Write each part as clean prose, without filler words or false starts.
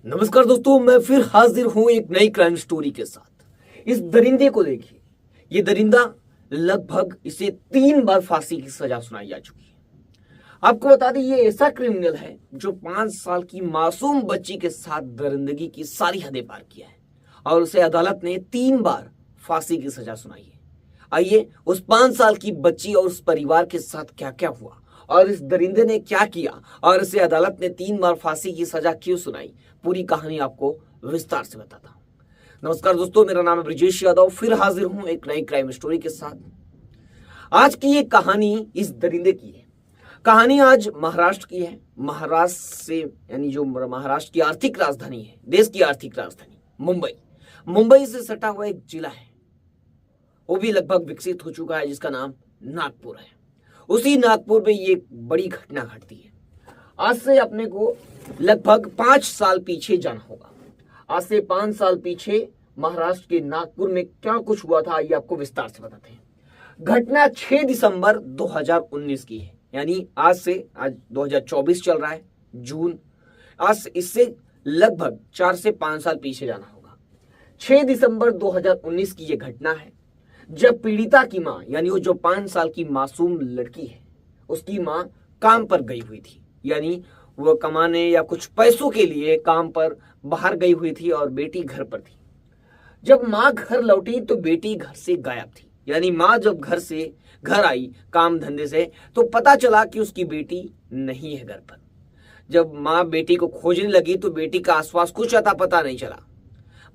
नमस्कार दोस्तों, मैं फिर हाजिर हूं एक नई क्राइम स्टोरी के साथ। इस दरिंदे को देखिए। ये दरिंदा लगभग इसे 3 बार फांसी की सजा सुनाई जा चुकी है। आपको बता दें, ये ऐसा क्रिमिनल है जो 5 साल की मासूम बच्ची के साथ दरिंदगी की सारी हदें पार किया है और उसे अदालत ने 3 बार फांसी की सजा सुनाई है। आइए उस 5 साल की बच्ची और उस परिवार के साथ क्या क्या हुआ और इस दरिंदे ने क्या किया और इसे अदालत ने 3 बार फांसी की सजा क्यों सुनाई, पूरी कहानी आपको विस्तार से बताता हूं। नमस्कार दोस्तों, मेरा नाम है ब्रिजेश यादव। फिर हाजिर हूं एक नई क्राइम स्टोरी के साथ। आज की ये कहानी इस दरिंदे की है। कहानी आज महाराष्ट्र की है। महाराष्ट्र से यानी जो महाराष्ट्र की आर्थिक राजधानी है, देश की आर्थिक राजधानी मुंबई, मुंबई से सटा हुआ एक जिला है, वो भी लगभग विकसित हो चुका है, जिसका नाम नागपुर है। उसी नागपुर में ये बड़ी घटना घटती है। आज से अपने को लगभग 5 साल पीछे जाना होगा। आज से 5 साल पीछे महाराष्ट्र के नागपुर में क्या कुछ हुआ था, ये आपको विस्तार से बताते हैं। घटना 6 दिसंबर 2019 की है, यानी आज 2024 चल रहा है, जून। आज इससे लगभग 4 से 5 साल पीछे जाना होगा। 6 दिसंबर 2019 की यह घटना है, जब पीड़िता की मां, यानी वो जो 5 साल की मासूम लड़की है, उसकी मां काम पर गई हुई थी, यानी वो कमाने या कुछ पैसों के लिए काम पर बाहर गई हुई थी और बेटी घर पर थी। जब मां घर लौटी तो बेटी घर से गायब थी। यानी मां जब घर आई काम धंधे से, तो पता चला कि उसकी बेटी नहीं है घर पर। जब मां बेटी को खोजने लगी तो बेटी का आसपास कुछ अता पता नहीं चला।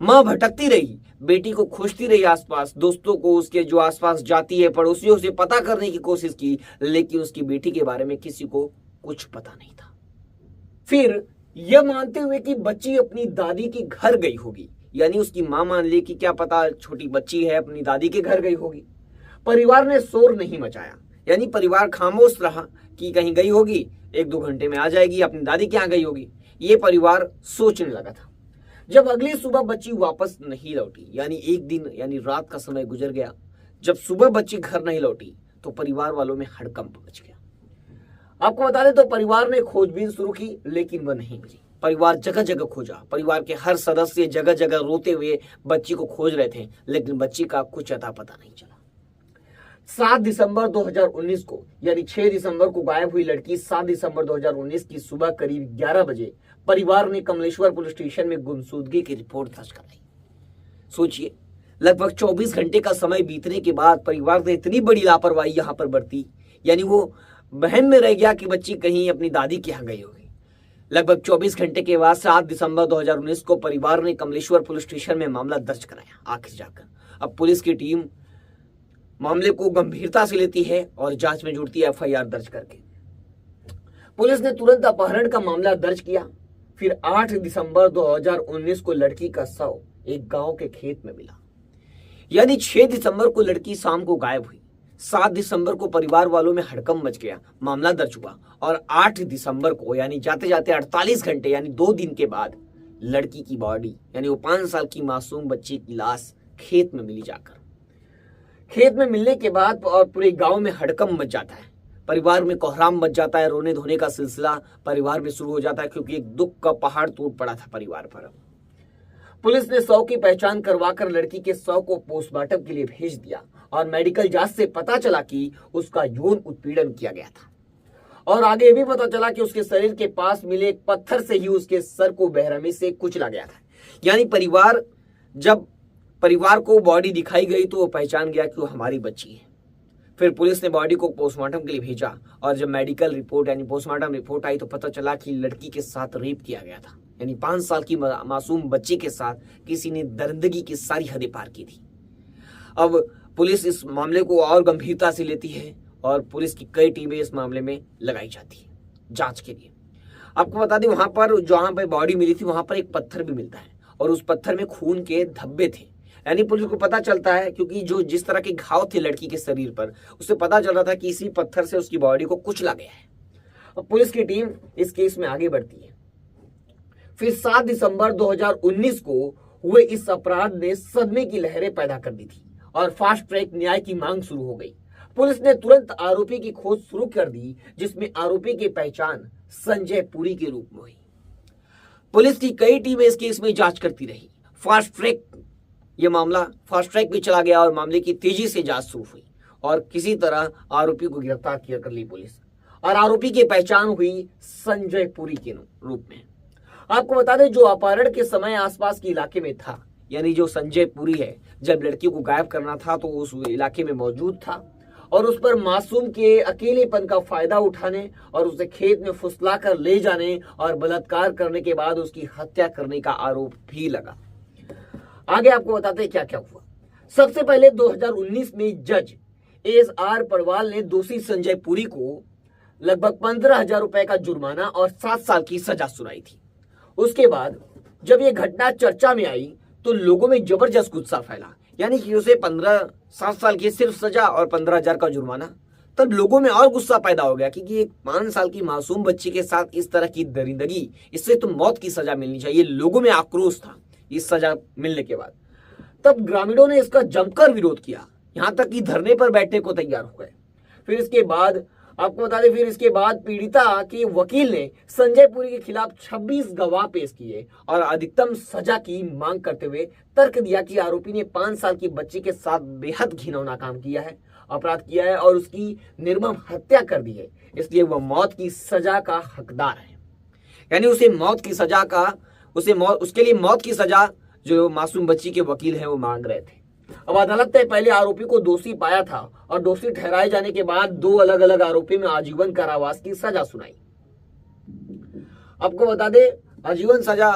मां भटकती रही, बेटी को खोजती रही आसपास, दोस्तों को उसके जो आसपास जाती है, पड़ोसियों से पता करने की कोशिश की, लेकिन उसकी बेटी के बारे में किसी को कुछ पता नहीं था। फिर यह मानते हुए कि बच्ची अपनी दादी के घर गई होगी, यानी उसकी मां मान ली कि क्या पता छोटी बच्ची है, अपनी दादी के घर गई होगी। परिवार ने शोर नहीं मचाया, यानी परिवार खामोश रहा कि कहीं गई होगी, 1-2 घंटे में आ जाएगी, अपनी दादी के यहाँ गई होगी। ये परिवार सोचने लगा था। जब अगली सुबह बच्ची वापस नहीं लौटी, यानी एक दिन यानी रात का समय गुजर गया, जब सुबह बच्ची घर नहीं लौटी तो परिवार वालों में हड़कंप मच गया। आपको बता दें तो परिवार ने खोजबीन शुरू की, लेकिन वह नहीं मिली। परिवार जगह जगह खोजा, परिवार के हर सदस्य जगह जगह रोते हुए बच्ची को खोज रहे थे, लेकिन बच्ची का कुछ अता पता नहीं चला। 7 दिसंबर 2019 को, यानी 6 दिसंबर को गायब हुई लड़की 7 दिसंबर 2019 की सुबह करीब 11 बजे परिवार ने कमलेश्वर पुलिस स्टेशन में गुमशुदगी की रिपोर्ट दर्ज कराई। सोचिए, लगभग 24 घंटे का समय बीतने के बाद परिवार ने इतनी बड़ी लापरवाही यहां पर बरती, यानी वो वहम में रह गया कि बच्ची कहीं अपनी दादी के यहाँ गई होगी। लगभग 24 घंटे के बाद 7 दिसंबर 2019 को परिवार ने कमलेश्वर पुलिस स्टेशन में मामला दर्ज कराया। आखिर जाकर अब पुलिस की टीम मामले को गंभीरता से लेती है और जांच में जुड़ती है, एफआईआर दर्ज करके। पुलिस ने तुरंत अपहरण का मामला दर्ज किया। फिर 8 दिसंबर 2019 को लड़की का शव एक गांव के खेत में मिला। यानी 6 दिसंबर को लड़की शाम को गायब हुई, 7 दिसंबर को परिवार वालों में हड़कंप मच गया, मामला दर्ज हुआ और 8 दिसंबर को, यानी जाते जाते 48 घंटे यानी 2 दिन के बाद लड़की की बॉडी, यानी वो 5 साल की मासूम बच्ची की लाश खेत में मिली। जाकर खेत में मिलने के बाद और पूरे गांव में हड़कंप मच जाता है, परिवार में कोहराम मच जाता है, रोने धोने का सिलसिला परिवार में शुरू हो जाता है, क्योंकि एक दुख का पहाड़ टूट पड़ा था परिवार पर। पुलिस ने शव की पहचान करवाकर लड़की के शव को पोस्टमार्टम के लिए भेज दिया और मेडिकल जांच से पता चला कि उसका यौन उत्पीड़न किया गया था। और आगे ये भी पता चला कि उसके शरीर के पास मिले एक पत्थर से ही उसके सर को बेरहमी से कुचला गया था। यानी जब परिवार को बॉडी दिखाई गई तो वो पहचान गया कि वो हमारी बच्ची है। फिर पुलिस ने बॉडी को पोस्टमार्टम के लिए भेजा और जब मेडिकल रिपोर्ट यानी पोस्टमार्टम रिपोर्ट आई तो पता चला कि लड़की के साथ रेप किया गया था। यानी 5 साल की मासूम बच्ची के साथ किसी ने दरिंदगी की सारी हदें पार की थी। अब पुलिस इस मामले को और गंभीरता से लेती है और पुलिस की कई टीमें इस मामले में लगाई जाती है जांच के लिए। आपको बता दें, वहां पर जहां पर बॉडी मिली थी वहां पर एक पत्थर भी मिलता है और उस पत्थर में खून के धब्बे थे। यानी पुलिस को पता चलता है, क्योंकि जिस तरह के घाव थे लड़की के शरीर पर, उससे पता चल रहा था कि इसी पत्थर से उसकी बॉडी को कुचला गया है। अब पुलिस की टीम इस केस में आगे बढ़ती है। फिर 7 दिसंबर 2019 को हुए इस अपराध ने सदमे की लहरें पैदा कर दी थी और फास्ट ट्रैक न्याय की मांग शुरू हो गई। पुलिस ने तुरंत आरोपी की खोज शुरू कर दी, जिसमें आरोपी की पहचान संजय पुरी के रूप में हुई। पुलिस की कई टीमें इस केस में जांच करती रही। ये मामला फास्ट ट्रैक में चला गया और मामले की तेजी से जांच शुरू हुई और किसी तरह आरोपी को गिरफ्तार किया कर ली पुलिस और आरोपी की पहचान हुई संजय पुरी के रूप में। आपको बता दें, जो अपहरण के समय आसपास के इलाके में था, यानी जो संजय पुरी है, जब लड़कियों को गायब करना था तो उस इलाके में मौजूद था और उस पर मासूम के अकेलेपन का फायदा उठाने और उसे खेत में फुसला कर ले जाने और बलात्कार करने के बाद उसकी हत्या करने का आरोप भी लगा। आगे आपको बताते हैं क्या क्या हुआ। सबसे पहले 2019 में जज एस.आर. पड़वाल ने दोषी संजय पुरी को लगभग 15,000 रुपए का जुर्माना और 7 साल की सजा सुनाई थी। उसके बाद जब यह घटना चर्चा में आई तो लोगों में जबरदस्त गुस्सा फैला, यानी कि उसे 7 साल की सिर्फ सजा और 15,000 का जुर्माना। तब लोगों में और गुस्सा पैदा हो गया क्योंकि एक 5 साल की मासूम बच्ची के साथ इस तरह की दरिंदगी, इससे तो मौत की सजा मिलनी चाहिए। लोगों में आक्रोश था इस सजा मिलने के बाद। तब ग्रामीणों ने इसका जमकर विरोध किया, यहां तक कि धरने पर बैठने को तैयार हो गए। फिर इसके बाद आपको बता दें, फिर इसके बाद पीड़िता के वकील ने संजय पुरी के खिलाफ 26 गवाह पेश किए और अधिकतम सजा की मांग करते हुए तर्क दिया कि आरोपी ने 5 साल की बच्ची के साथ बेहद घिनौना काम किया है, अपराध किया है और उसकी निर्मम हत्या कर दी है, इसलिए वह मौत की सजा का हकदार है। यानी उसके लिए मौत की सजा जो मासूम बच्ची के वकील हैं वो मांग रहे थे। अब अदालत ने पहले आरोपी को दोषी पाया था और दोषी ठहराए जाने के बाद 2 अलग अलग आरोपी में आजीवन कारावास की सजा सुनाई। आपको बता दें, आजीवन सजा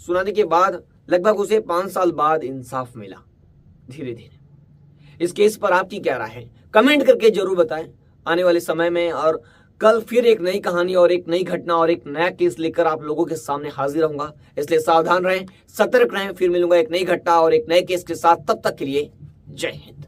सुनाने के बाद लगभग उसे 5 साल बाद इंसाफ मिला धीरे धीरे। इस केस पर आपकी क्या राय है, कमेंट करके जरूर बताएं। आने वाले समय में और कल फिर एक नई कहानी और एक नई घटना और एक नया केस लेकर आप लोगों के सामने हाजिर रहूंगा, इसलिए सावधान रहें, सतर्क रहें। फिर मिलूंगा एक नई घटना और एक नए केस के साथ। तब तक के लिए जय हिंद।